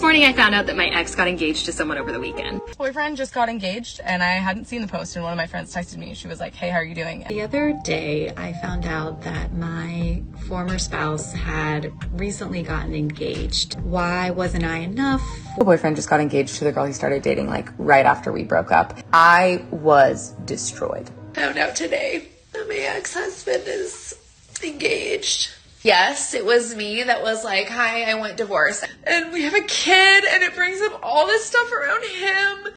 This morning I found out that my ex got engaged to someone over the weekend. My boyfriend just got engaged and I hadn't seen the post, and one of my friends texted me. She was like, hey, how are you doing? The other day I found out that my former spouse had recently gotten engaged. Why wasn't I enough? My boyfriend just got engaged to the girl he started dating like right after we broke up. I was destroyed. Found out today that my ex-husband is engaged. Yes, it was me that was like, hi, I want divorce. And we have a kid, and it brings up all this stuff around him.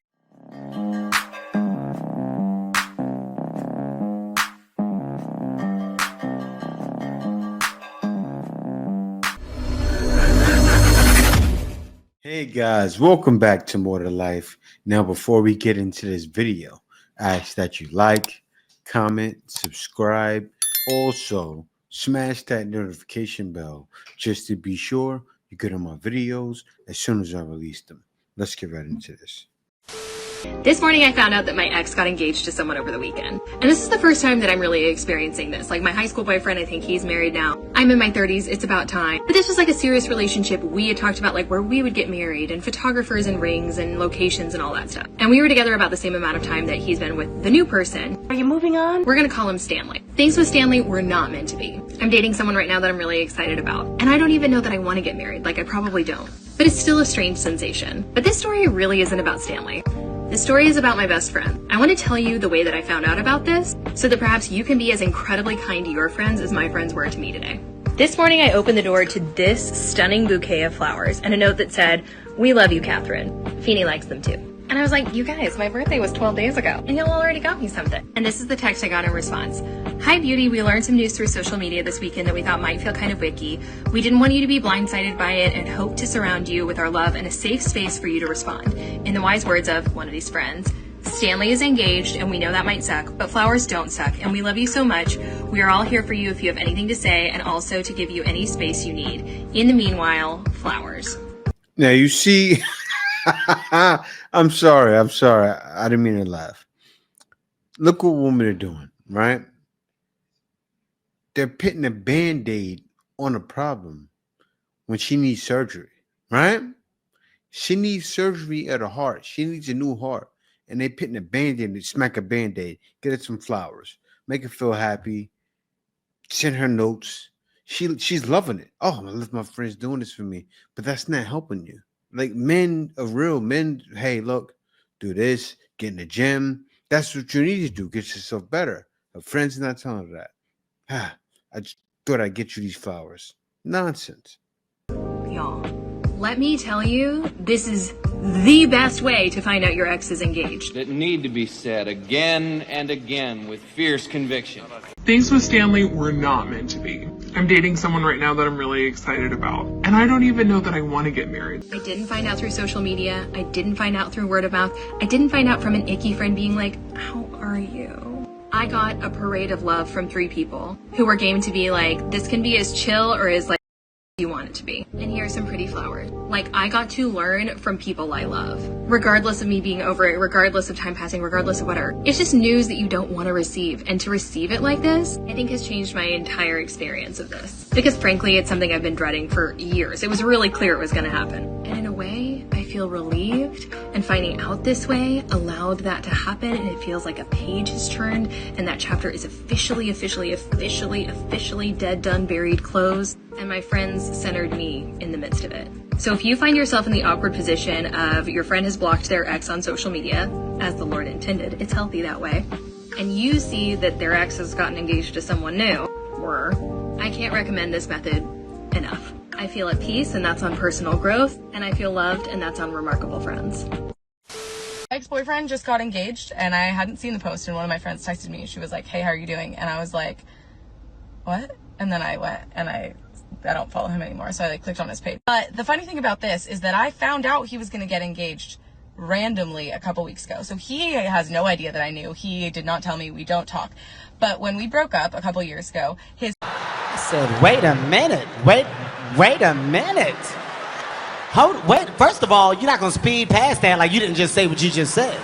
Hey guys, welcome back to More to Life. Now, before we get into this video, I ask that you like, comment, subscribe. Also, smash that notification bell just to be sure you get on my videos as soon as I release them. Let's get right into this. This morning I found out that my ex got engaged to someone over the weekend. And this is the first time that I'm really experiencing this. Like my high school boyfriend, I think he's married now. I'm in my 30s, it's about time. But this was like a serious relationship. We had talked about like where we would get married and photographers and rings and locations and all that stuff. And we were together about the same amount of time that he's been with the new person. Are you moving on? We're gonna call him Stanley. Things with Stanley were not meant to be. I'm dating someone right now that I'm really excited about. And I don't even know that I want to get married. Like I probably don't. But it's still a strange sensation. But this story really isn't about Stanley. This story is about my best friend. I want to tell you the way that I found out about this so that perhaps you can be as incredibly kind to your friends as my friends were to me today. This morning I opened the door to this stunning bouquet of flowers and a note that said, "We love you, Catherine. Feeny likes them too." And I was like, you guys, my birthday was 12 days ago and y'all already got me something. And this is the text I got in response. "Hi beauty, we learned some news through social media this weekend that we thought might feel kind of wicky. We didn't want you to be blindsided by it and hope to surround you with our love and a safe space for you to respond. In the wise words of one of these friends, Stanley is engaged and we know that might suck, but flowers don't suck and we love you so much. We are all here for you if you have anything to say and also to give you any space you need. In the meanwhile, flowers." Now you see, I'm sorry. I didn't mean to laugh. Look what women are doing, right? They're putting a Band-Aid on a problem when she needs surgery, right? She needs surgery at her heart. She needs a new heart. And they're putting a Band-Aid, they smack a Band-Aid, get her some flowers, make her feel happy, send her notes. She's loving it. Oh, I love my friends doing this for me. But that's not helping you. Like men of real men, hey, look, do this, get in the gym. That's what you need to do. Get yourself better. Her friends are not telling her that. I just thought I'd get you these flowers. Nonsense. Y'all, let me tell you, this is the best way to find out your ex is engaged. That need to be said again and again with fierce conviction. Things with Stanley were not meant to be. I'm dating someone right now that I'm really excited about. And I don't even know that I want to get married. I didn't find out through social media. I didn't find out through word of mouth. I didn't find out from an icky friend being like, how are you? I got a parade of love from 3 people who were game to be like, this can be as chill or as like you want it to be. And here's some pretty flowers. Like I got to learn from people I love, regardless of me being over it, regardless of time passing, regardless of whatever. It's just news that you don't want to receive. And to receive it like this, I think has changed my entire experience of this. Because frankly, it's something I've been dreading for years. It was really clear it was going to happen. And in a way, I feel relieved, and finding out this way allowed that to happen, and it feels like a page has turned and that chapter is officially dead, done, buried, closed, and my friends centered me in the midst of it. So if you find yourself in the awkward position of your friend has blocked their ex on social media, as the Lord intended, it's healthy that way, and you see that their ex has gotten engaged to someone new, I can't recommend this method enough. I feel at peace, and that's on personal growth, and I feel loved, and that's on remarkable friends. My ex-boyfriend just got engaged and I hadn't seen the post, and one of my friends texted me. She was like, hey, how are you doing? And I was like, what? And then I went and I don't follow him anymore, so I clicked on his page. But the funny thing about this is that I found out he was going to get engaged randomly a couple weeks ago. So he has no idea that I knew. He did not tell me. We don't talk. But when we broke up a couple years ago, I said, wait a minute. Wait a minute. Wait, first of all, you're not going to speed past that like you didn't just say what you just said.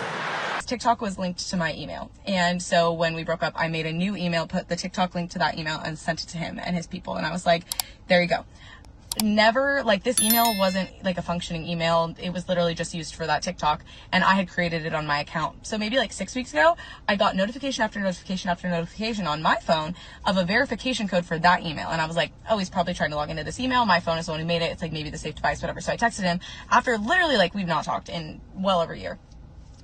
TikTok was linked to my email. And so when we broke up, I made a new email, put the TikTok link to that email, and sent it to him and his people. And I was like, there you go. never, like, this email wasn't like a functioning email. It was literally just used for that TikTok, and I had created it on my account. So maybe like 6 weeks ago, I got notification after notification after notification on my phone of a verification code for that email. And I was like, oh, he's probably trying to log into this email. My phone is the one who made it. It's like maybe the safe device, whatever. So I texted him after literally, like, we've not talked in well over a year.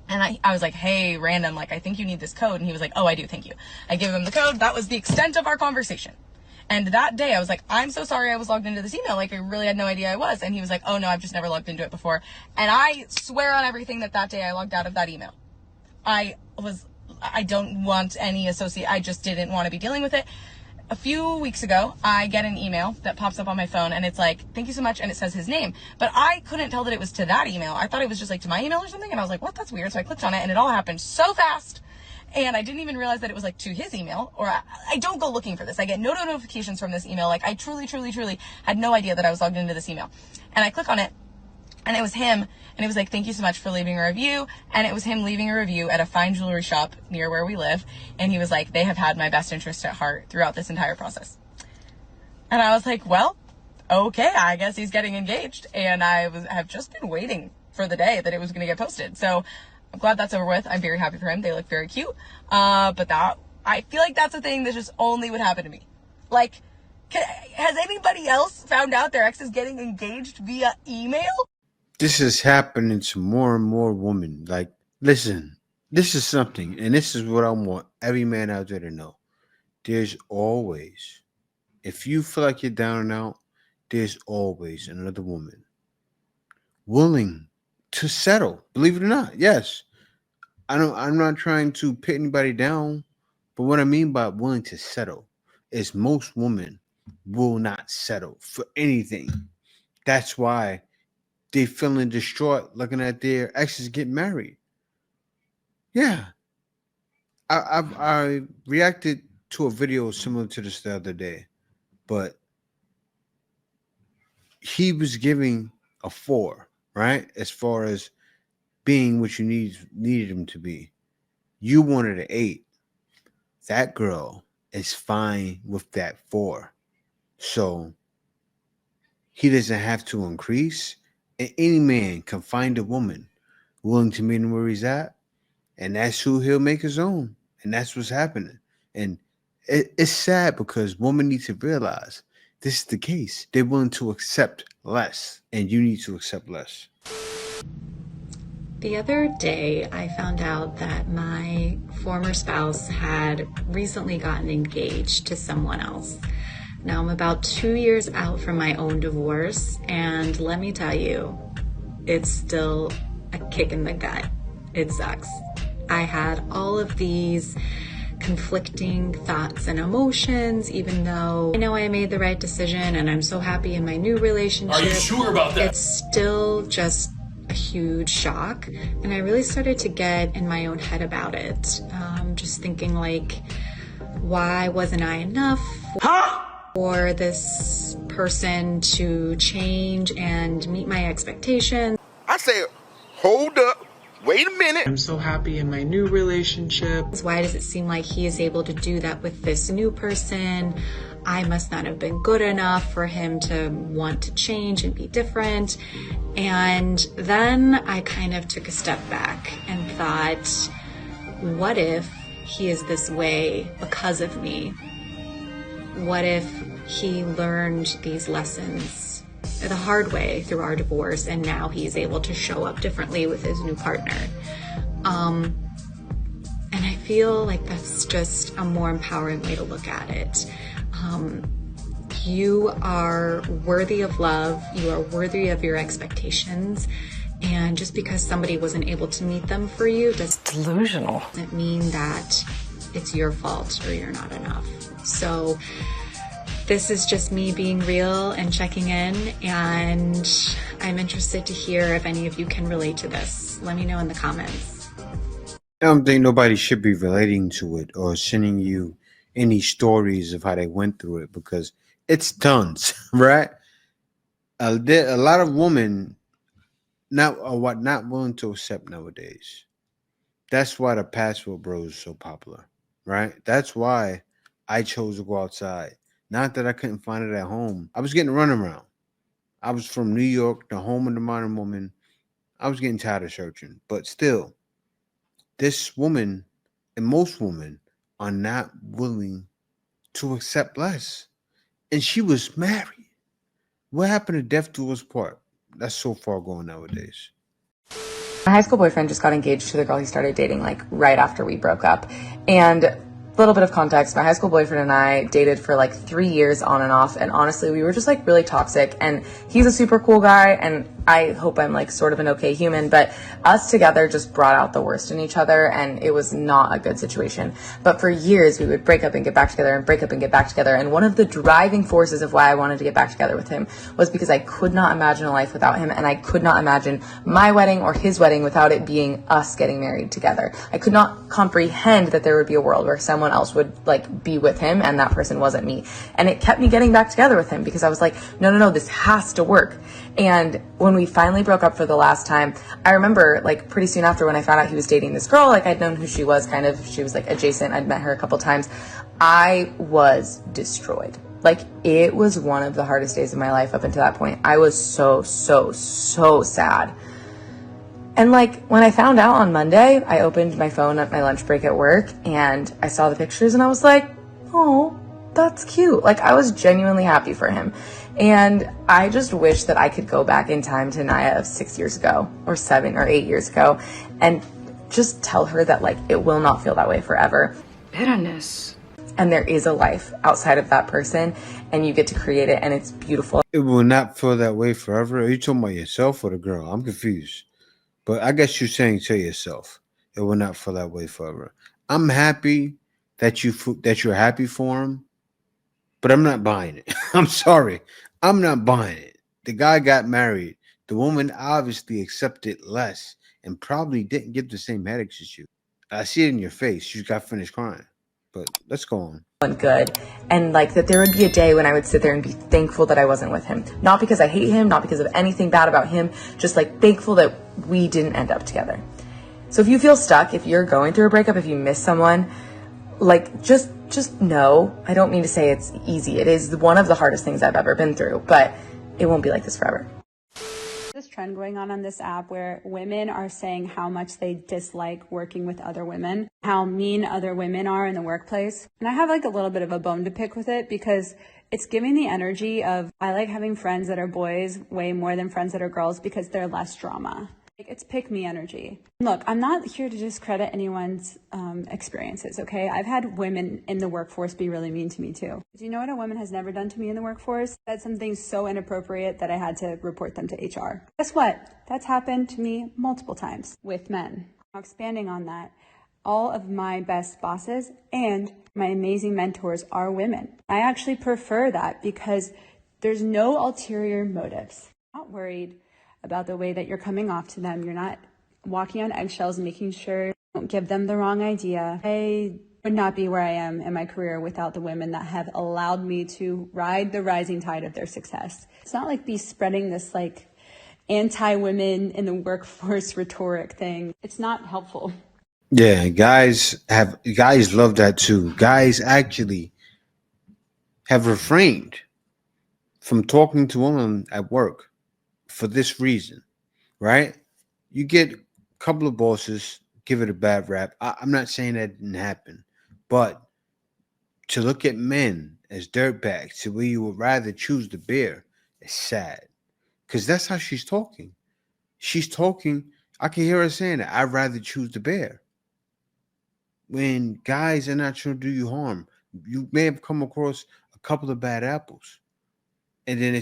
And I was like, hey, random, like, I think you need this code. And he was like, oh, I do. Thank you. I gave him the code. That was the extent of our conversation. And that day I was like, I'm so sorry I was logged into this email. Like, I really had no idea I was. And he was like, oh no, I've just never logged into it before. And I swear on everything that day I logged out of that email. I don't want any associate. I just didn't want to be dealing with it. A few weeks ago, I get an email that pops up on my phone, and it's like, thank you so much, and it says his name. But I couldn't tell that it was to that email. I thought it was just like to my email or something, and I was like, what? That's weird. So I clicked on it, and it all happened so fast. And I didn't even realize that it was like to his email, or I don't go looking for this. I get no notifications from this email. Like, I truly had no idea that I was logged into this email. And I click on it, and it was him, and it was like, thank you so much for leaving a review. And it was him leaving a review at a fine jewelry shop near where we live. And he was like, they have had my best interest at heart throughout this entire process. And I was like, well, okay, I guess he's getting engaged. And have just been waiting for the day that it was going to get posted. So I'm glad that's over with. I'm very happy for him. They look very cute. But I feel like that's a thing that just only would happen to me. Like, has anybody else found out their ex is getting engaged via email? This is happening to more and more women. Like, listen, this is something, and this is what I want every man out there to know. There's always, if you feel like you're down and out, there's always another woman willing to settle. Believe it or not, yes. I'm not trying to put anybody down, but what I mean by willing to settle is most women will not settle for anything. That's why they feeling distraught looking at their exes get married. Yeah. I reacted to a video similar to this the other day, but he was giving a 4, right? As far as being what you needed him to be. You wanted an 8. That girl is fine with that 4. So he doesn't have to increase. And any man can find a woman willing to meet him where he's at. And that's who he'll make his own. And that's what's happening. And it's sad because women need to realize this is the case. They're willing to accept less. And you need to accept less. The other day, I found out that my former spouse had recently gotten engaged to someone else. Now, I'm about 2 years out from my own divorce, and let me tell you, it's still a kick in the gut. It sucks. I had all of these conflicting thoughts and emotions, even though I know I made the right decision and I'm so happy in my new relationship. Are you sure about that? It's still just a huge shock, and I really started to get in my own head about it. Just thinking, like, why wasn't I enough for this person to change and meet my expectations? I say, hold up, wait a minute. I'm so happy in my new relationship. Why does it seem like he is able to do that with this new person? I must not have been good enough for him to want to change and be different. And then I kind of took a step back and thought, what if he is this way because of me? What if he learned these lessons the hard way through our divorce, and now he's able to show up differently with his new partner? And I feel like that's just a more empowering way to look at it. You are worthy of love. You are worthy of your expectations. And just because somebody wasn't able to meet them for you doesn't mean that it's your fault or you're not enough. So this is just me being real and checking in, and I'm interested to hear if any of you can relate to this. Let me know in the comments. I don't think nobody should be relating to it or sending you any stories of how they went through it, because it's tons, right? A lot of women not willing to accept nowadays. That's why the password bros is so popular, right? That's why I chose to go outside. Not that I couldn't find it at home. I was getting run around. I was from New York, the home of the modern woman. I was getting tired of searching, but still, this woman and most women are not willing to accept less. And she was married. What happened to death do us part? That's so far gone nowadays. My high school boyfriend just got engaged to the girl he started dating like right after we broke up. And a little bit of context, my high school boyfriend and I dated for like 3 years on and off, and honestly we were just like really toxic, and he's a super cool guy and I hope I'm like sort of an okay human, but us together just brought out the worst in each other, and it was not a good situation. But for years we would break up and get back together and break up and get back together, and one of the driving forces of why I wanted to get back together with him was because I could not imagine a life without him, and I could not imagine my wedding or his wedding without it being us getting married together. I could not comprehend that there would be a world where someone else would like be with him and that person wasn't me. And it kept me getting back together with him because I was like, no, this has to work. And when we finally broke up for the last time, I remember like pretty soon after when I found out he was dating this girl, like I'd known who she was kind of, she was like adjacent. I'd met her a couple times. I was destroyed. Like it was one of the hardest days of my life up until that point. I was so sad. And like when I found out on Monday, I opened my phone at my lunch break at work and I saw the pictures and I was like, oh, that's cute. Like I was genuinely happy for him. And I just wish that I could go back in time to Naya of 6 years ago or 7 or 8 years ago and just tell her that like it will not feel that way forever. Bitterness. And there is a life outside of that person and you get to create it and it's beautiful. It will not feel that way forever. Are you talking about yourself or the girl? I'm confused. But I guess you're saying to yourself, it will not feel that way forever. I'm happy that you're happy for him, but I'm not buying it. I'm sorry. I'm not buying it. The guy got married. The woman obviously accepted less and probably didn't give the same headaches as you. I see it in your face. You just got finished crying. But let's go on. And good. And like that there would be a day when I would sit there and be thankful that I wasn't with him. Not because I hate him, not because of anything bad about him, just like thankful that we didn't end up together. So if you feel stuck, if you're going through a breakup, if you miss someone, like just know, I don't mean to say it's easy. It is one of the hardest things I've ever been through, but it won't be like this forever. This trend going on this app where women are saying how much they dislike working with other women, how mean other women are in the workplace. And I have like a little bit of a bone to pick with it because it's giving the energy of I like having friends that are boys way more than friends that are girls because they're less drama. Like it's pick me energy. Look, I'm not here to discredit anyone's experiences, okay? I've had women in the workforce be really mean to me too. Do you know what a woman has never done to me in the workforce? Said something so inappropriate that I had to report them to HR. Guess what? That's happened to me multiple times with men. Now expanding on that, all of my best bosses and my amazing mentors are women. I actually prefer that because there's no ulterior motives. I'm not worried about the way that you're coming off to them. You're not walking on eggshells, making sure you don't give them the wrong idea. I would not be where I am in my career without the women that have allowed me to ride the rising tide of their success. It's not like be spreading this like anti-women in the workforce rhetoric thing. It's not helpful. Yeah, guys love that too. Guys actually have refrained from talking to women at work for this reason, right? You get a couple of bosses, give it a bad rap. I'm not saying that didn't happen, but to look at men as dirtbags to where you would rather choose the bear is sad. Because that's how she's talking. She's talking, I can hear her saying that, I'd rather choose the bear. When guys are not trying to do you harm, you may have come across a couple of bad apples. And then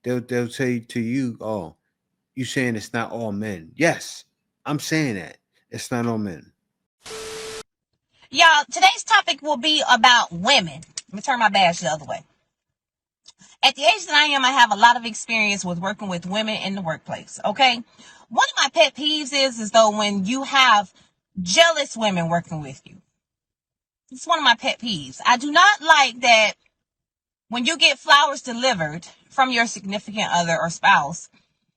they'll say to you, oh, you saying it's not all men. Yes, I'm saying that. It's not all men. Y'all, today's topic will be about women. Let me turn my badge the other way. At the age that I am, I have a lot of experience with working with women in the workplace, okay? One of my pet peeves is though when you have jealous women working with you. It's one of my pet peeves. I do not like that when you get flowers delivered from your significant other or spouse,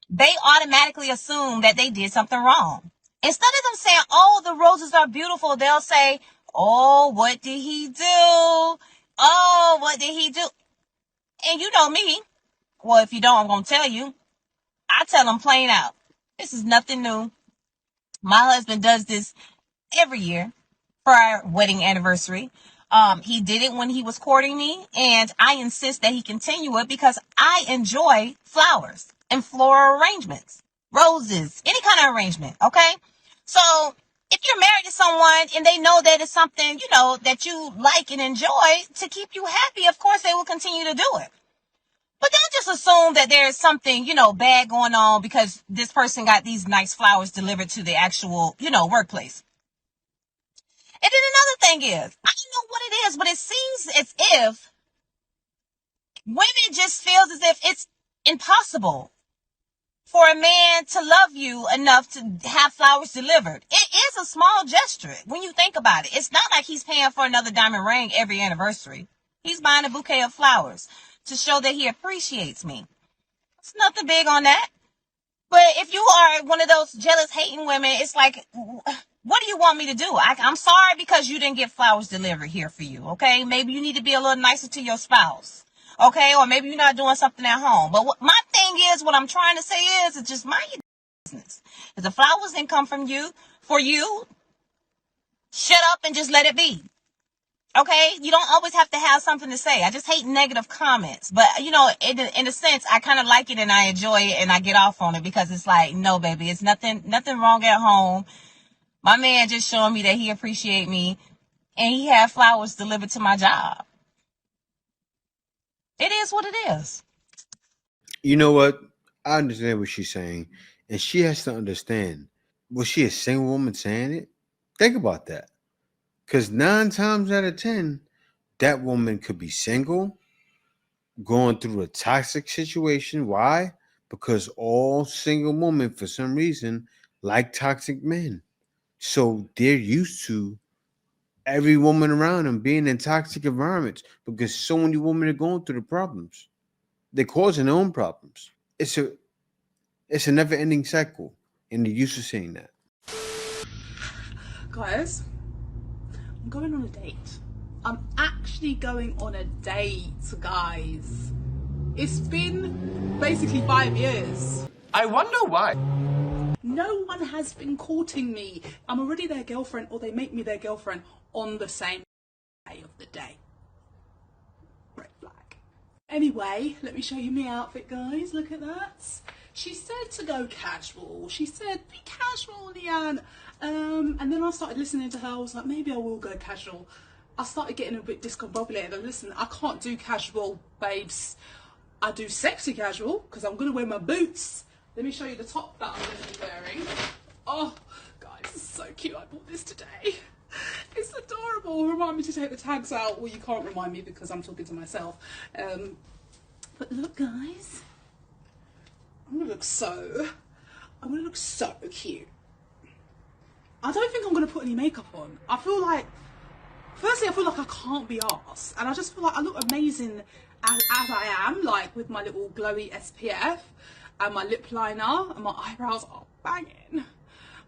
they automatically assume that they did something wrong. Instead of them saying, oh, the roses are beautiful, they'll say, oh, what did he do? Oh, what did he do? And you know me, Well, if you don't, I'm going to tell you. I tell them plain out. This is nothing new. My husband does this every year for our wedding anniversary. He did it when he was courting me, and I insist that he continue it because I enjoy flowers and floral arrangements, roses, any kind of arrangement. Okay. So if you're married to someone and they know that it's something, you know, that you like and enjoy to keep you happy, of course they will continue to do it. But don't just assume that there's something, you know, bad going on because this person got these nice flowers delivered to the actual, you know, workplace. And then another thing is, I don't know what it is, but it seems as if women just feels as if it's impossible for a man to love you enough to have flowers delivered. It is a small gesture when you think about it. It's not like he's paying for another diamond ring every anniversary. He's buying a bouquet of flowers to show that he appreciates me. It's nothing big on that. But if you are one of those jealous, hating women, it's like, what do you want me to do? I'm sorry because you didn't get flowers delivered here for you, okay? Maybe you need to be a little nicer to your spouse, okay? Or maybe you're not doing something at home. But my thing is, what I'm trying to say is just mind your business. If the flowers didn't come from you, for you, shut up and just let it be. Okay, you don't always have to have something to say. I just hate negative comments. But, you know, in a sense, I kind of like it and I enjoy it and I get off on it because it's like, no, baby, it's nothing wrong at home. My man just showing me that he appreciate me and he had flowers delivered to my job. It is what it is. You know what? I understand what she's saying. And she has to understand. Was she a single woman saying it? Think about that. Because 9 times out of 10, that woman could be single, going through a toxic situation. Why? Because all single women, for some reason, like toxic men. So they're used to every woman around them being in toxic environments because so many women are going through the problems. They're causing their own problems. It's a never-ending cycle, and they're used to seeing that. Guys, I'm going on a date. I'm actually going on a date, guys. It's been basically 5 years. I wonder why. No one has been courting me. I'm already their girlfriend, or they make me their girlfriend on the same day of the day. Red flag. Anyway, let me show you my outfit, guys. Look at that. She said to go casual. She said, be casual, Leanne. And then I started listening to her. I was like, maybe I will go casual. I started getting a bit discombobulated. And listen, I can't do casual, babes. I do sexy casual because I'm going to wear my boots. Let me show you the top that I'm going to be wearing. Oh, guys, it's so cute. I bought this today. It's adorable. Remind me to take the tags out. Well, you can't remind me because I'm talking to myself. But look, guys. I'm going to look so cute. I don't think I'm going to put any makeup on. I feel like, firstly, I feel like I can't be arsed. And I just feel like I look amazing as I am, like with my little glowy SPF and my lip liner and my eyebrows are banging.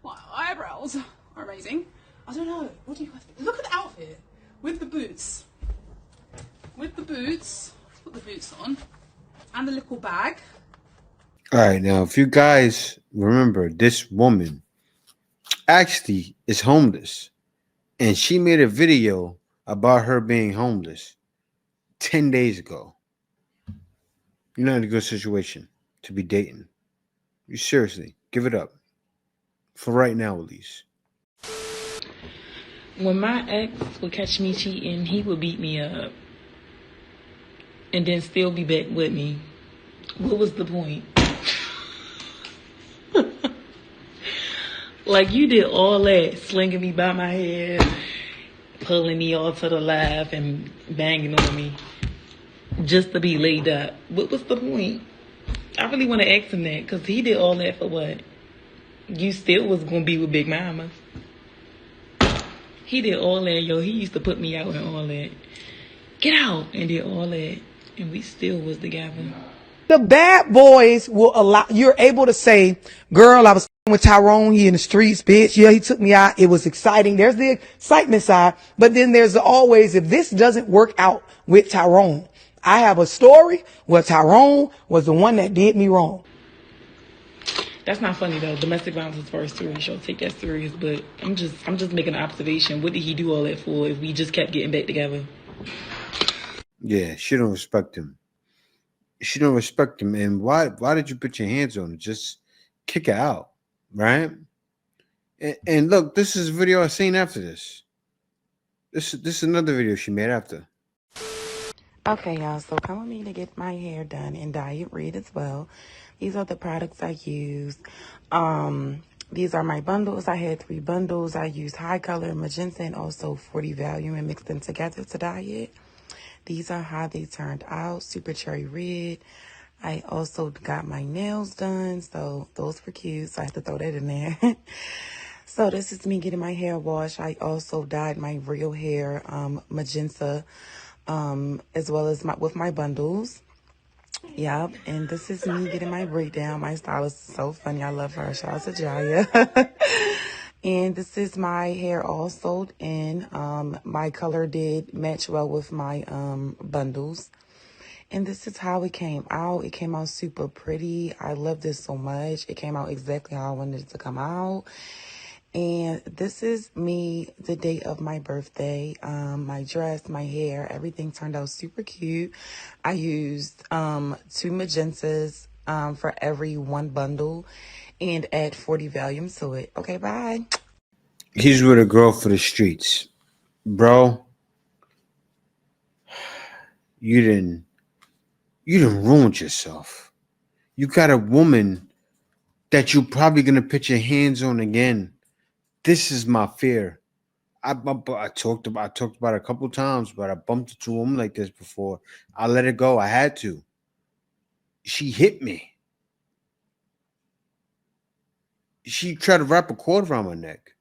My eyebrows are amazing. I don't know. What do you guys think? Look at the outfit with the boots. With the boots. Put the boots on. And the little bag. All right, now, if you guys remember, this woman actually is homeless. And she made a video about her being homeless 10 days ago. You're not in a good situation to be dating. You seriously, give it up. For right now, at least. When my ex would catch me cheating, he would beat me up. And then still be back with me. What was the point? Like, you did all that, slinging me by my head, pulling me all to the left and banging on me, just to be laid up. What was the point? I really want to ask him that, because he did all that for what? You still was going to be with Big Mama. He did all that, yo. He used to put me out and all that. Get out, and did all that, and we still was together. The bad boys will allow, you're able to say, girl, I was with Tyrone, he in the streets, bitch. Yeah, he took me out. It was exciting. There's the excitement side. But then there's always, if this doesn't work out with Tyrone, I have a story where Tyrone was the one that did me wrong. That's not funny though. Domestic violence is very serious. Y'all take that serious, but I'm just making an observation. What did he do all that for if we just kept getting back together? Yeah, she don't respect him. She don't respect him. And why did you put your hands on her? Just kick her out, right? And look, this is a video I seen after this. This is another video she made after. Okay, y'all, so come with me to get my hair done and dye it red as well. These are the products I use. These are my bundles. I had 3 bundles. I used high color, magenta, and also 40 volume and mixed them together to dye it. These are how they turned out, super cherry red. I also got my nails done, so those were cute, so I have to throw that in there. So this is me getting my hair washed. I also dyed my real hair magenta, as well as with my bundles. Yep, and this is me getting my breakdown. My stylist is so funny. I love her. Shout out to Jaya. And this is my hair all sewed in. My color did match well with my bundles. And this is how it came out. It came out super pretty. I love this so much. It came out exactly how I wanted it to come out. And this is me the day of my birthday. My dress, my hair, everything turned out super cute. I used 2 magentas for every 1 bundle and add 40 volumes to it. Okay, bye. He's with a girl for the streets. Bro, you didn't ruin yourself. You got a woman that you're probably going to put your hands on again. This is my fear. I talked about it a couple times, but I bumped into a woman like this before. I let it go. I had to. She hit me. She tried to wrap a cord around my neck.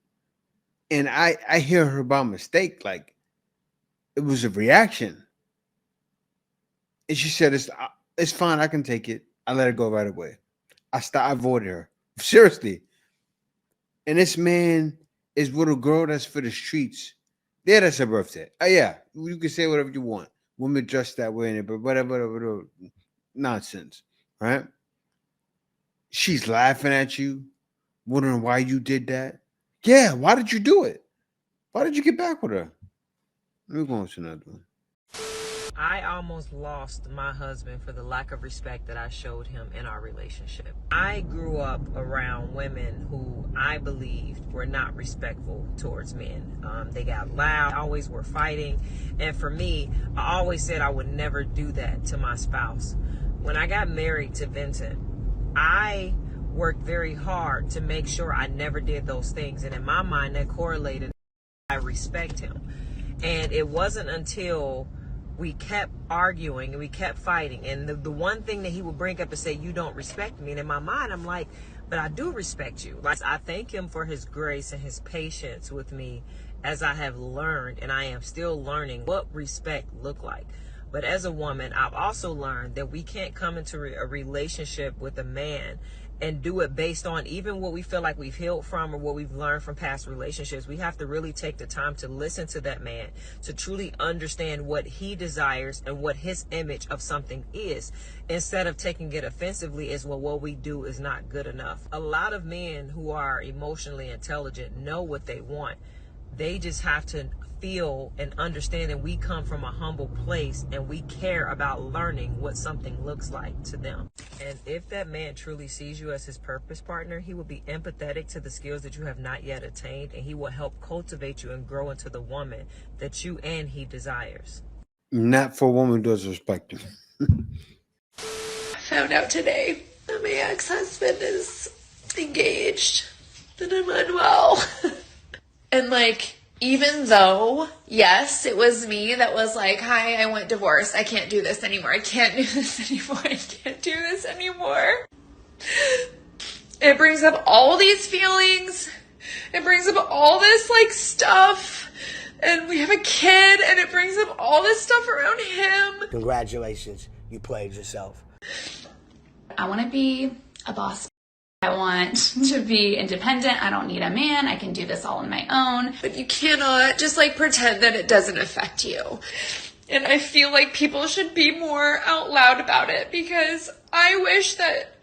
And I hear her by mistake. Like, it was a reaction. And she said, it's fine. I can take it. I let it go right away. I avoided her. Seriously. And this man is with a girl that's for the streets. Yeah, that's her birthday. Yeah, you can say whatever you want. Women dress that way in it, but whatever. Nonsense, right? She's laughing at you, wondering why you did that. Yeah, why did you do it? Why did you get back with her? Let me go on to another one. I almost lost my husband for the lack of respect that I showed him in our relationship. I grew up around women who I believed were not respectful towards men. They got loud, always were fighting. And for me, I always said I would never do that to my spouse. When I got married to Vincent, I worked very hard to make sure I never did those things. And in my mind, that correlated. I respect him. And it wasn't until we kept arguing and we kept fighting, and the one thing that he would bring up and say, you don't respect me, and in my mind I'm like, but I do respect you. Like, I thank him for his grace and his patience with me as I have learned, and I am still learning what respect look like. But as a woman, I've also learned that we can't come into a relationship with a man and do it based on even what we feel like we've healed from or what we've learned from past relationships. We have to really take the time to listen to that man, to truly understand what he desires and what his image of something is, instead of taking it offensively as, well, what we do is not good enough. A lot of men who are emotionally intelligent know what they want. They just have to feel and understand that we come from a humble place and we care about learning what something looks like to them. And if that man truly sees you as his purpose partner, he will be empathetic to the skills that you have not yet attained, and he will help cultivate you and grow into the woman that you and he desires. Not for a woman who does respect him. I found out today that my ex-husband is engaged and I'm unwell. And like, even though, yes, it was me that was like, hi, I want divorce. I can't do this anymore. I can't do this anymore. I can't do this anymore. It brings up all these feelings. It brings up all this like stuff. And we have a kid and it brings up all this stuff around him. Congratulations. You played yourself. I want to be a boss. I want to be independent. I don't need a man. I can do this all on my own. But you cannot just like pretend that it doesn't affect you. And I feel like people should be more out loud about it, because I wish that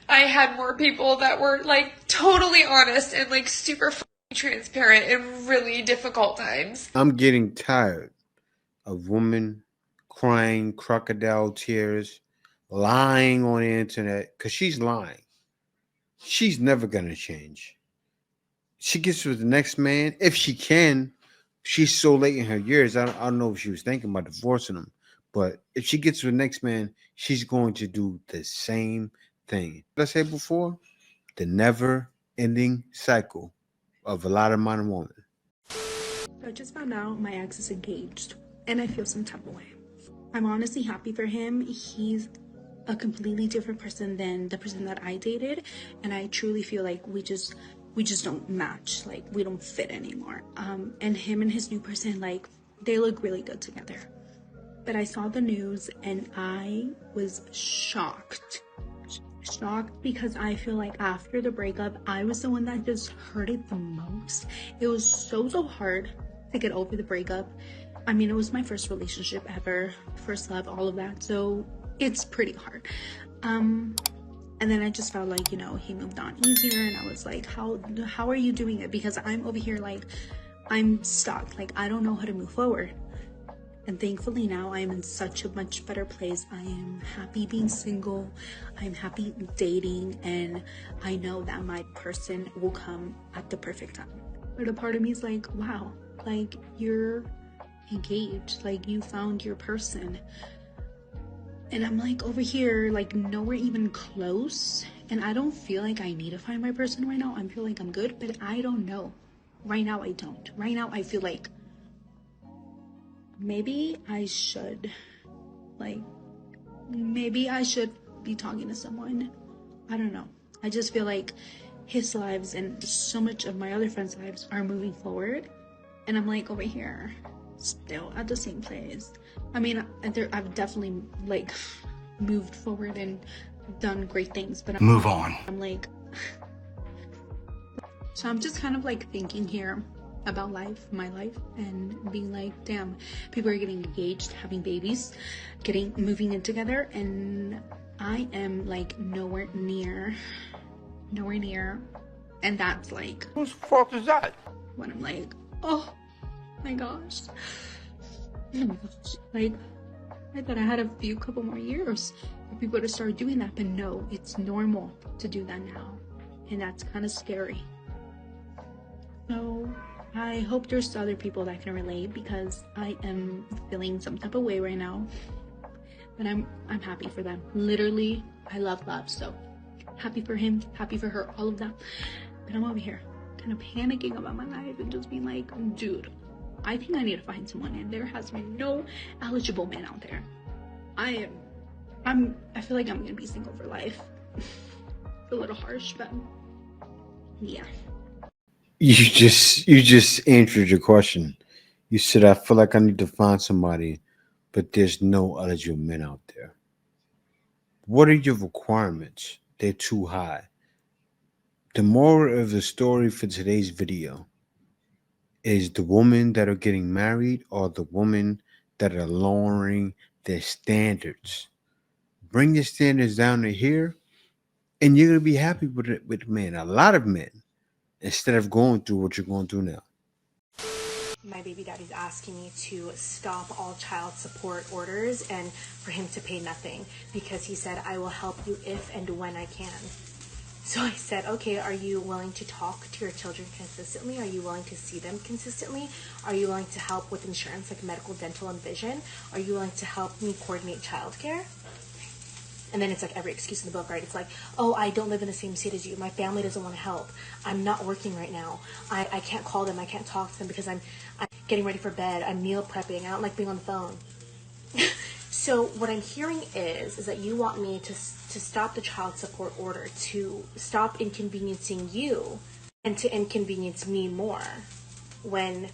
I had more people that were like totally honest and like super transparent in really difficult times. I'm getting tired of women crying crocodile tears, lying on the internet, because she's lying. She's never going to change. She gets with the next man, if she can. She's so late in her years. I don't know if she was thinking about divorcing him, but if she gets with the next man, she's going to do the same thing. Like I said before, the never-ending cycle of a lot of modern women. I just found out my ex is engaged, and I feel some type of way. I'm honestly happy for him. He's a completely different person than the person that I dated, and I truly feel like we just don't match. Like, we don't fit anymore. And him and his new person, like, they look really good together. But I saw the news and I was shocked because I feel like after the breakup, I was the one that just hurt it the most. It was so hard to get over the breakup. I mean, it was my first relationship ever, first love, all of that. So it's pretty hard. And then I just felt like, you know, he moved on easier, and I was like, how are you doing it? Because I'm over here like, I'm stuck. Like, I don't know how to move forward. And thankfully now I am in such a much better place. I am happy being single. I'm happy dating, and I know that my person will come at the perfect time. But a part of me is like, wow, like, you're engaged, like, you found your person. And I'm like over here, like, nowhere even close. And I don't feel like I need to find my person right now. I feel like I'm good, but I don't know. Right now I don't. Right now I feel like maybe I should. Like, maybe I should be talking to someone. I don't know. I just feel like his lives and so much of my other friends' lives are moving forward. And I'm like over here, still at the same place. I mean, I've definitely like moved forward and done great things, but move on. I'm like, so I'm just kind of like thinking here about life, my life, and being like, damn, people are getting engaged, having babies, moving in together, and I am like nowhere near. And that's like, Whose fault is that? when I'm like, oh my gosh. Like, I thought I had a couple more years for people to start doing that, but no, it's normal to do that now, and that's kind of scary. So I hope there's other people that can relate, because I am feeling some type of way right now, but I'm happy for them. Literally, I love love, so happy for him, happy for her, all of that. But I'm over here kind of panicking about my life and just being like, dude, I think I need to find someone, and there has been no eligible men out there. I feel like I'm gonna be single for life. It's a little harsh, but yeah. You just answered your question. You said, I feel like I need to find somebody, but there's no eligible men out there. What are your requirements? They're too high. The moral of the story for today's video is the women that are getting married or the women that are lowering their standards. Bring your standards down to here, and you're going to be happy with men, a lot of men, instead of going through what you're going through now. My baby daddy's asking me to stop all child support orders and for him to pay nothing, because he said, I will help you if and when I can. So I said, okay, are you willing to talk to your children consistently? Are you willing to see them consistently? Are you willing to help with insurance like medical, dental, and vision? Are you willing to help me coordinate childcare? And then it's like every excuse in the book, right? It's like, oh, I don't live in the same state as you. My family doesn't want to help. I'm not working right now. I can't call them. I can't talk to them because I'm getting ready for bed. I'm meal prepping. I don't like being on the phone. So what I'm hearing is that you want me to stop the child support order, to stop inconveniencing you and to inconvenience me more, when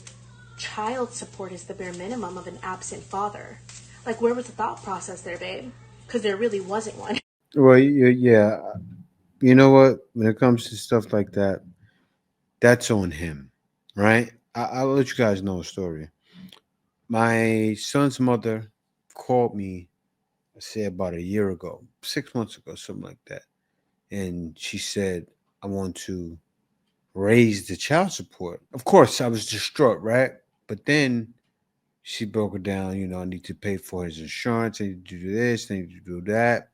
child support is the bare minimum of an absent father. Like, where was the thought process there, babe? Because there really wasn't one. Well, yeah. You know what? When it comes to stuff like that, that's on him, right? I'll let you guys know a story. My son's mother called me, I say about a year ago, 6 months ago, something like that. And she said, I want to raise the child support. Of course, I was distraught, right? But then she broke it down, I need to pay for his insurance, I need to do this, I need to do that.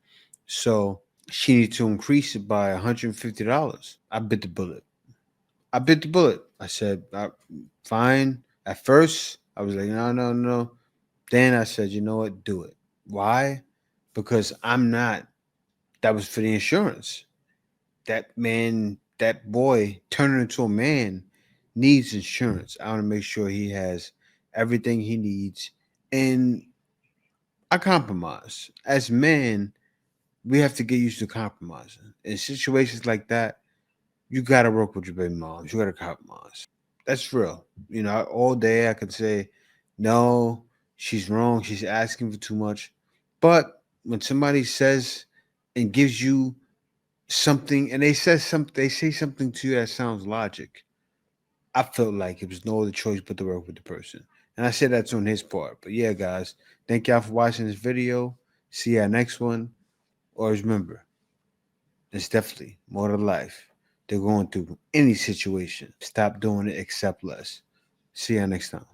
So she needed to increase it by $150. I bit the bullet. I said, fine. At first, I was like, no, no, no. Then I said, you know what? Do it. Why? Because that was for the insurance. That man, that boy turning into a man needs insurance. I want to make sure he has everything he needs. And I compromise. As men, we have to get used to compromising. In situations like that, you got to work with your baby moms. You got to compromise. That's real. All day I could say, no, she's wrong. She's asking for too much. But when somebody says and gives you something, and they say something to you that sounds logic, I felt like it was no other choice but to work with the person. And I said that's on his part. But yeah, guys, thank y'all for watching this video. See y'all next one. Always remember, it's definitely more to life. They're going through any situation. Stop doing it, accept less. See y'all next time.